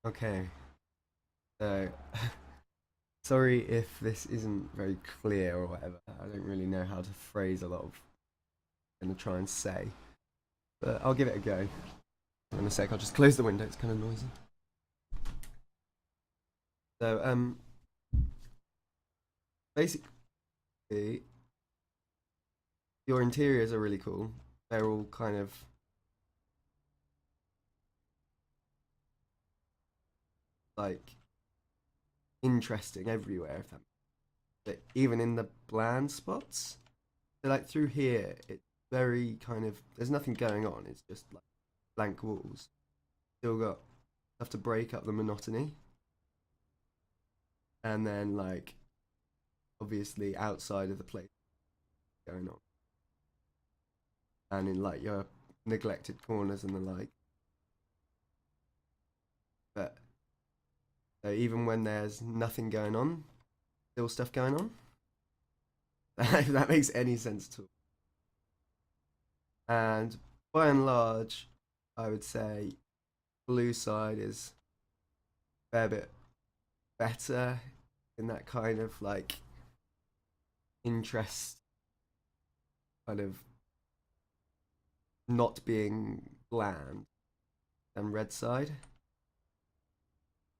Okay, so sorry if this isn't very clear or whatever. I don't really know how to phrase a lot of I'm gonna try and say, but I'll give it a go. In a sec, I'll just close the window. It's kind of noisy. So basically, your interiors are really cool. They're all kind of like interesting everywhere. If that, but even in the bland spots, so like through here, it's very kind of there's nothing going on. It's just like blank walls. Still got have to break up the monotony, and then like obviously outside of the place going on, and in like your neglected corners and the like. But so even when there's nothing going on, still stuff going on. If that makes any sense at all. And by and large, I would say blue side is a fair bit better in that kind of like interest, kind of not being bland than red side.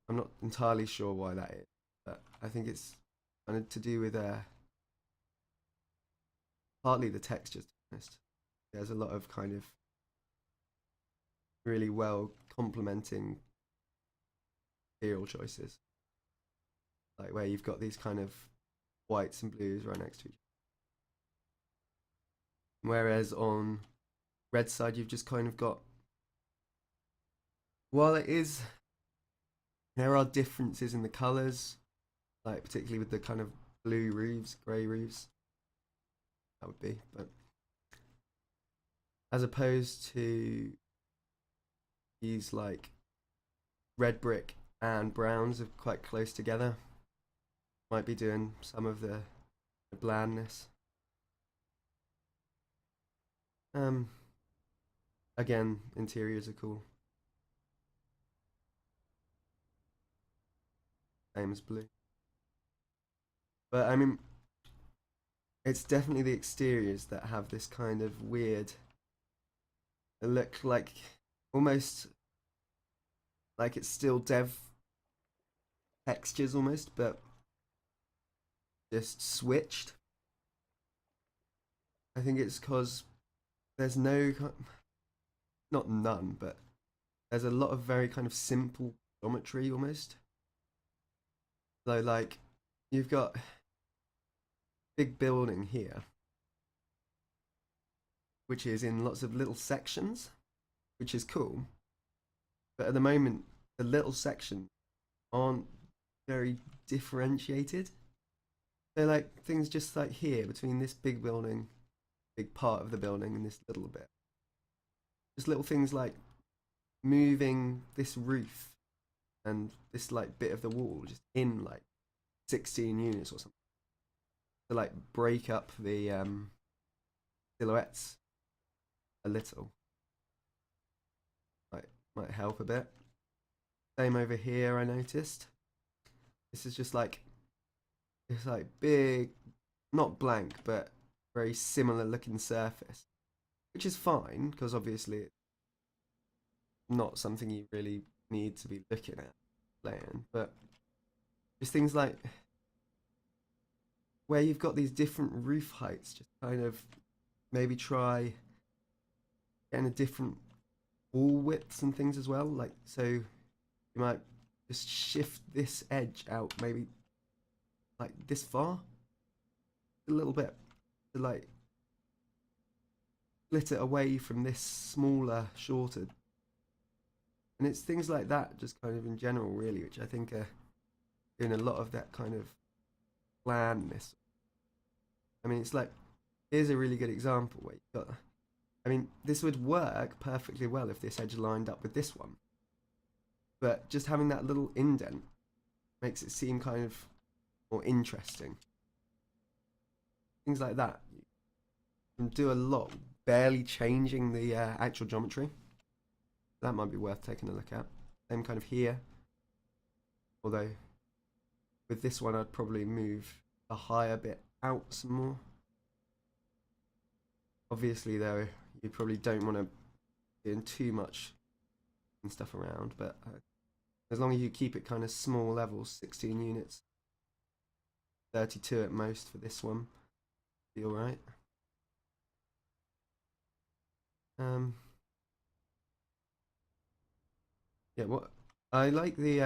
I'm not entirely sure why that is, but I think it's kind of to do with partly the textures. To be honest, there's a lot of kind of really well complementing material choices, like where you've got these kind of whites and blues right next to each other. Whereas on red side, you've just kind of got, while it is, there are differences in the colours, like particularly with the kind of blue roofs, grey roofs, that would be, but as opposed to these like red brick and browns are quite close together, might be doing some of the blandness. Um, Again, interiors are cool, same as blue. But I mean, it's definitely the exteriors that have this kind of weird look, like almost like it's still dev textures almost, but just switched. I think it's because there's no, not none, but there's a lot of very kind of simple geometry almost. So like you've got big building here, which is in lots of little sections, which is cool. But at the moment, the little sections aren't very differentiated. They're like things just like here between this big building, big part of the building, and this little bit. Just little things like moving this roof and this like bit of the wall just in like 16 units or something to like break up the silhouettes a little. Might help a bit. Same over here, I noticed. This is just like it's like big, not blank, but very similar looking surface, which is fine because obviously it's not something you really need to be looking at playing. But just things like where you've got these different roof heights, just kind of maybe try getting a different wall widths and things as well. Like so, you might just shift this edge out maybe like this far, a little bit, to like split it away from this smaller, shorter. And it's things like that, just kind of in general, really, which I think are doing a lot of that kind of blandness. I mean, it's like, here's a really good example where you've got, I mean, this would work perfectly well if this edge lined up with this one. But just having that little indent makes it seem kind of more interesting. Things like that. You can do a lot, barely changing the actual geometry. That might be worth taking a look at. Same kind of here. Although with this one, I'd probably move a higher bit out some more. Obviously, though, you probably don't want to be doing too much and stuff around, but as long as you keep it kind of small levels, 16 units, 32 at most for this one, be all right. Yeah, what I like the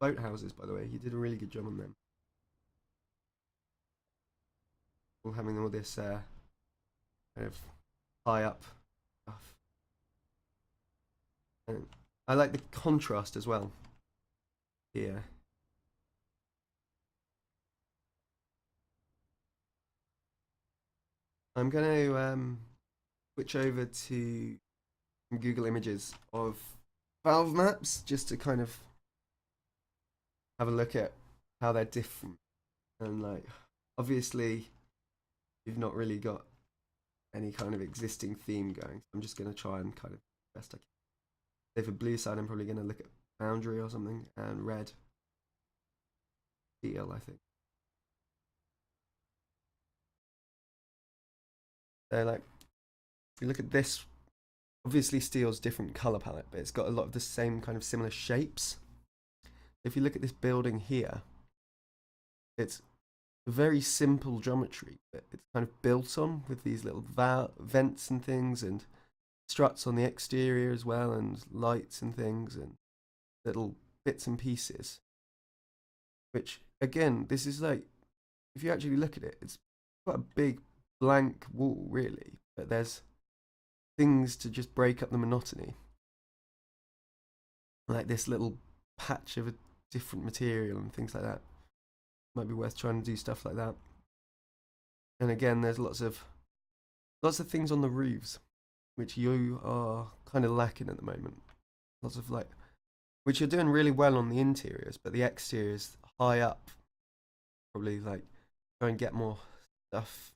boat houses, by the way. You did a really good job on them. All having all this kind of high up stuff. And I like the contrast as well here. I'm going to switch over to Google Images of Valve maps just to kind of have a look at how they're different. And like, obviously, you've not really got any kind of existing theme going. So I'm just going to try and kind of best I can. So for blue side, I'm probably going to look at Boundary or something, and red, steel, I think. So like, if you look at this, obviously steel's different color palette, but it's got a lot of the same kind of similar shapes. If you look at this building here, it's very simple geometry, but it's kind of built on with these little vents and things, and struts on the exterior as well, and lights and things, and little bits and pieces. Which, again, this is like, if you actually look at it, it's quite a big blank wall, really, but there's things to just break up the monotony. Like this little patch of a different material and things like that. Might be worth trying to do stuff like that. And again, there's lots of things on the roofs, which you are kind of lacking at the moment. Lots of like, which you're doing really well on the interiors, but the exteriors high up, probably like try and get more stuff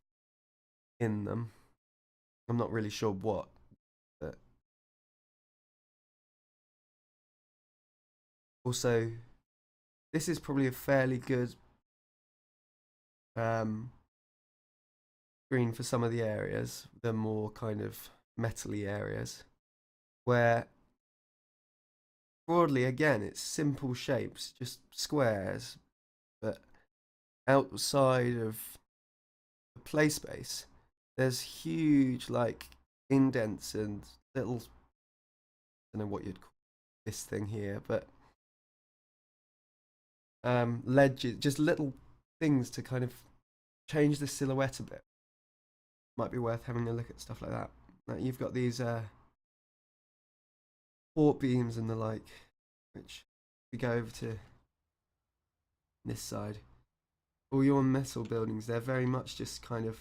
in them. I'm not really sure what, but also this is probably a fairly good screen for some of the areas, the more kind of metally areas, where broadly again it's simple shapes, just squares, but outside of the play space there's huge like indents and little, I don't know what you'd call this thing here, but ledges, just little things to kind of change the silhouette a bit. Might be worth having a look at stuff like that. Like you've got these port beams and the like, which we go over to this side. All your metal buildings, they're very much just kind of,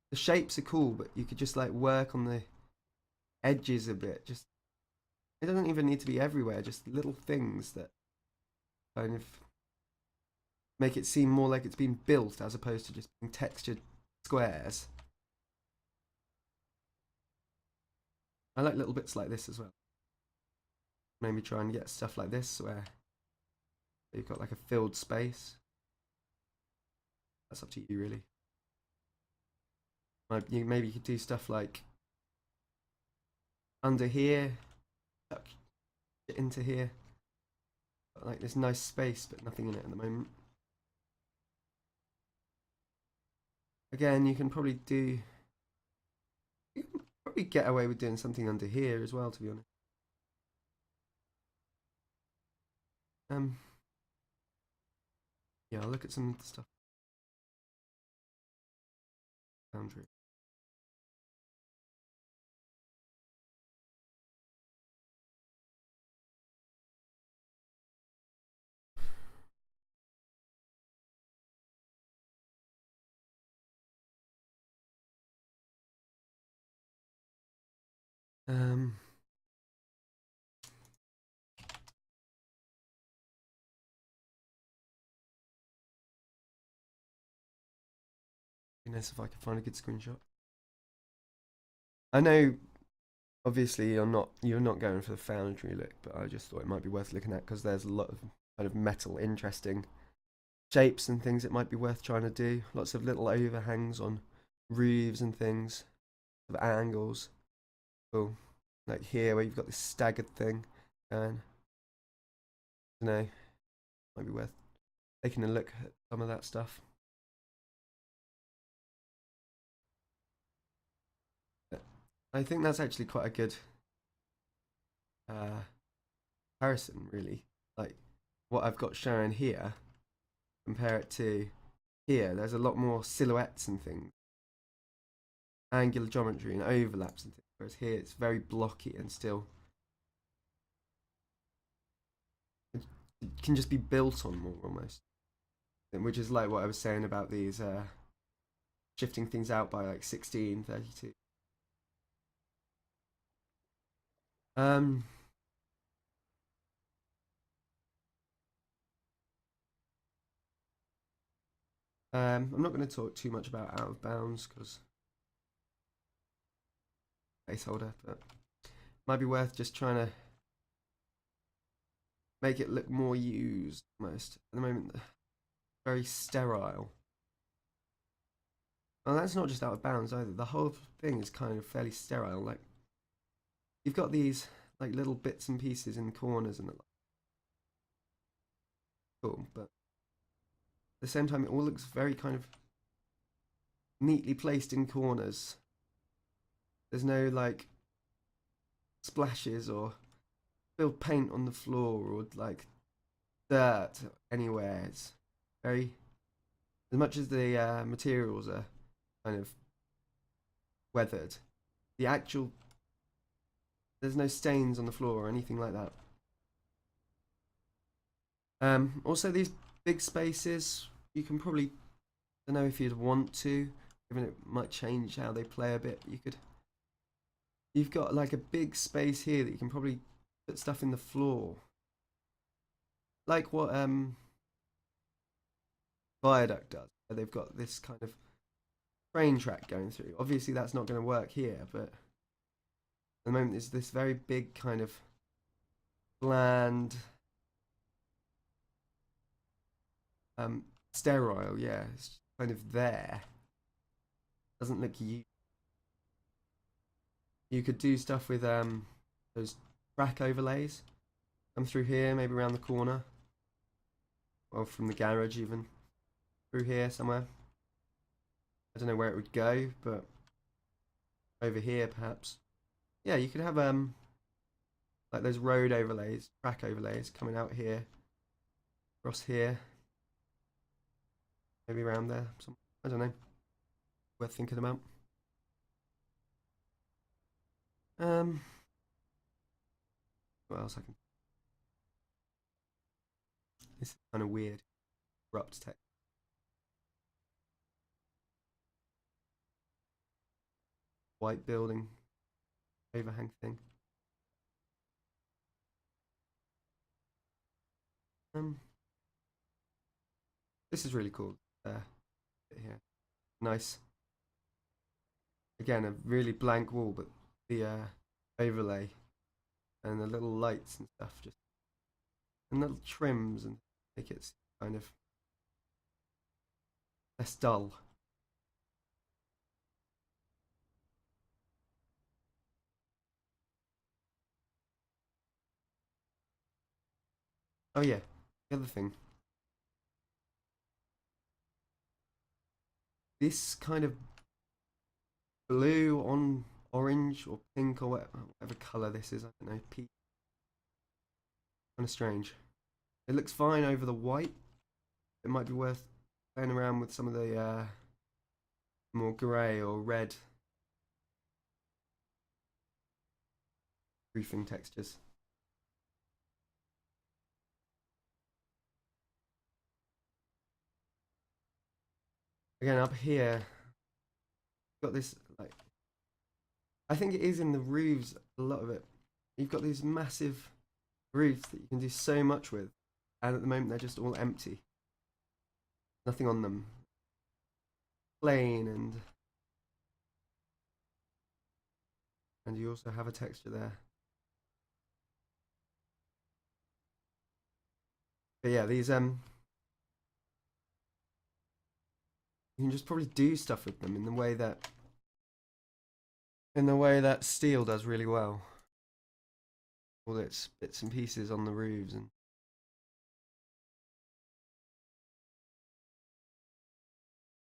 the shapes are cool, but you could just like work on the edges a bit. Just, it doesn't even need to be everywhere, just little things that kind of make it seem more like it's been built as opposed to just being textured squares. I like little bits like this as well. Maybe try and get stuff like this where you've got like a filled space. That's up to you, really. Maybe you could do stuff like under here, tuck it into here. Got like this nice space, but nothing in it at the moment. Again, you can probably get away with doing something under here as well, to be honest. Yeah, I'll look at some stuff. Boundary. Be nice if I could find a good screenshot. I know Obviously, you're not going for the foundry look, but I just thought it might be worth looking at because there's a lot of kind of metal, interesting shapes and things it might be worth trying to do. Lots of little overhangs on roofs and things, of angles. Cool. Like here where you've got this staggered thing, and I don't know, might be worth taking a look at some of that stuff. I think that's actually quite a good uh, comparison, really. Like what I've got shown here, compare it to here. There's a lot more silhouettes and things, angular geometry and overlaps and things. Whereas here it's very blocky and still it can just be built on more almost. Which is like what I was saying about these shifting things out by like 16, 32. Um, I'm not going to talk too much about Out of Bounds because placeholder, but might be worth just trying to make it look more used almost. At the moment, very sterile. And that's not just Out of Bounds either. The whole thing is kind of fairly sterile. Like you've got these like little bits and pieces in corners and cool, but at the same time, it all looks very kind of neatly placed in corners. There's no like splashes or spilled paint on the floor or like dirt anywhere. It's very, as much as the materials are kind of weathered, the actual, there's no stains on the floor or anything like that. Also, these big spaces, you can probably, I don't know if you'd want to, given it might change how they play a bit. You've got like a big space here that you can probably put stuff in the floor, like what Viaduct does. Where they've got this kind of train track going through. Obviously, that's not going to work here, but at the moment, there's this very big kind of bland, sterile. Yeah, it's kind of there. Doesn't look you. You could do stuff with those track overlays. Come through here, maybe around the corner, or from the garage even through here somewhere. I don't know where it would go, but over here perhaps. Yeah, you could have like those road overlays, track overlays coming out here, across here, maybe around there. I don't know. Worth thinking about. Um, what else I can? This is kind of weird. Corrupt text. White building overhang thing. This is really cool. Here, nice. Again, a really blank wall, but the overlay and the little lights and stuff, just and little trims and make it kind of less dull. Oh yeah, the other thing. This kind of blue on orange or pink or whatever colour this is, I don't know, peach. Kind of strange. It looks fine over the white. It might be worth playing around with some of the more grey or red roofing textures. Again, up here, got this like, I think it is in the roofs, a lot of it. You've got these massive roofs that you can do so much with, and at the moment they're just all empty. Nothing on them. Plain and And you also have a texture there. But yeah, these you can just probably do stuff with them in the way that steel does really well. All its bits and pieces on the roofs, and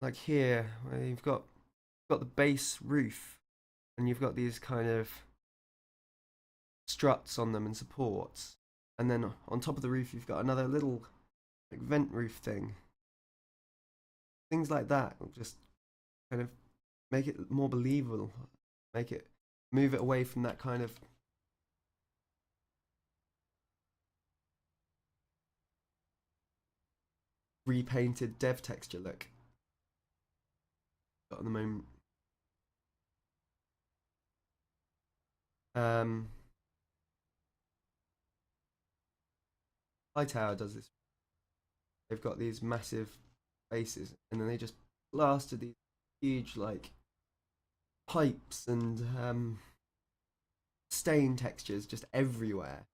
like here where you've got the base roof, and you've got these kind of struts on them and supports, and then on top of the roof you've got another little like vent roof thing. Things like that will just kind of make it more believable, move it away from that kind of repainted dev texture look got at the moment. Hightower does this. They've got these massive bases, and then they just blasted these huge like pipes and stain textures just everywhere.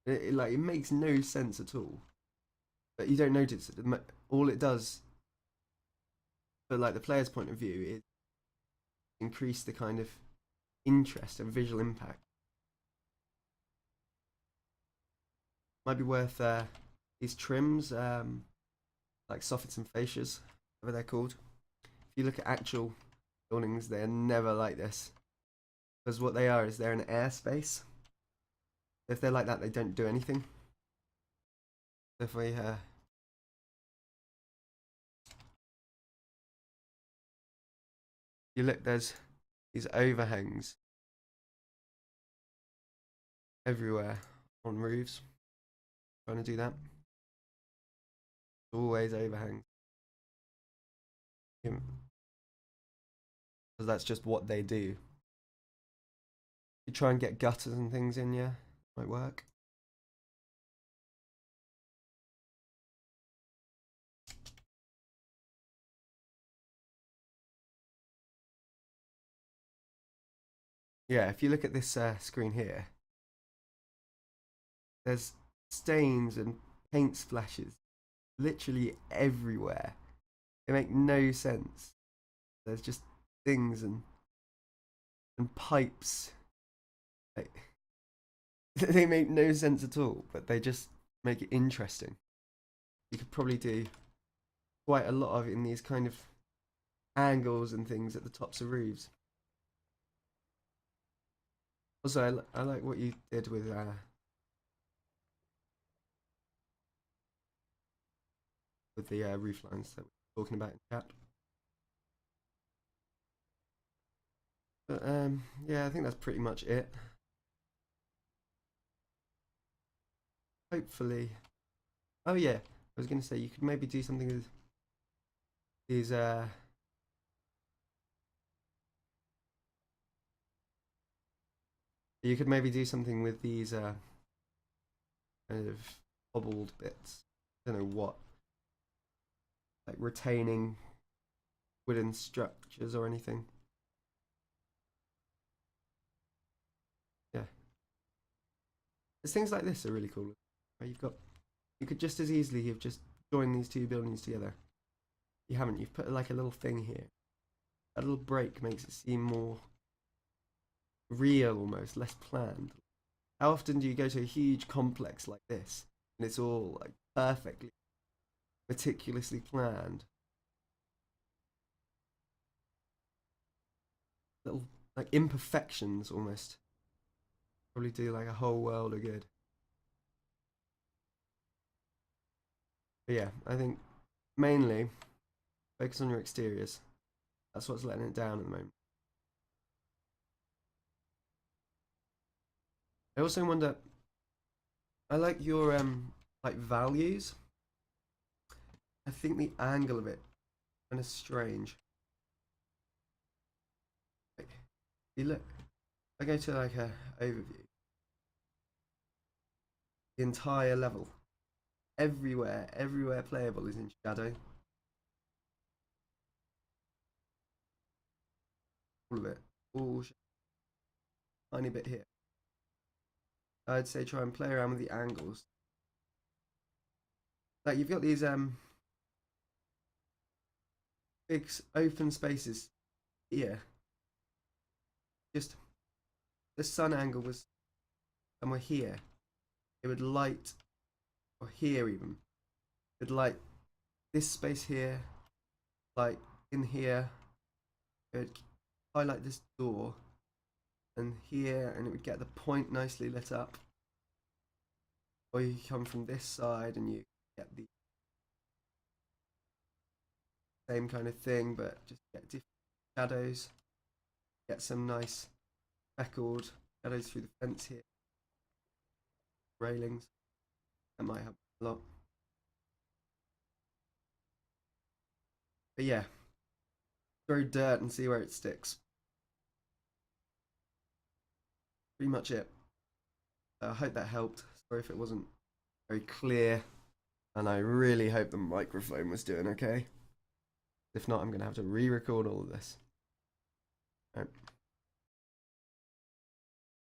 It makes no sense at all, but you don't notice it. All it does, for like the player's point of view, is increase the kind of interest and visual impact. Might be worth these trims, like soffits and fascias, whatever they're called. If you look at actual buildings, they're never like this, because what they are is they're an airspace. If they're like that, they don't do anything. If we you look, there's these overhangs everywhere on roofs. Trying to do that. Always overhang. Because that's just what they do. You try and get gutters and things in, yeah, might work. Yeah, if you look at this screen here, there's stains and paint splashes literally everywhere. They make no sense. There's just things and pipes. Like, they make no sense at all, but they just make it interesting. You could probably do quite a lot of it in these kind of angles and things at the tops of roofs. Also, I like what you did with the roof lines that we were talking about in chat. But yeah, I think that's pretty much it. Hopefully, oh yeah, I was going to say you could maybe do something with these you could maybe do something with these kind of hobbled bits. I don't know what, like retaining wooden structures or anything. Yeah, there's things like this are really cool. Where you could just as easily have just joined these two buildings together. You haven't. You've put like a little thing here. A little break makes it seem more real, almost less planned. How often do you go to a huge complex like this and it's all like perfectly, meticulously planned? Little like imperfections almost probably do like a whole world of good. But yeah, I think mainly focus on your exteriors. That's what's letting it down at the moment. I also wonder, I like your like values. I think the angle of it kind of strange. Like, you look, I go to like a overview. The entire level, everywhere playable is in shadow. All of it, all. tiny bit here. I'd say try and play around with the angles. Like you've got these big open spaces here. Just the sun angle was somewhere here. It would light, or here even. It would light this space here, like in here. It would highlight this door, and here, and it would get the point nicely lit up. Or you come from this side and you get the same kind of thing, but just get different shadows. Get some nice speckled shadows through the fence here. Railings. That might help a lot. But yeah, throw dirt and see where it sticks. Pretty much it. I hope that helped. Sorry if it wasn't very clear. And I really hope the microphone was doing okay. If not, I'm going to have to re-record all of this. All right.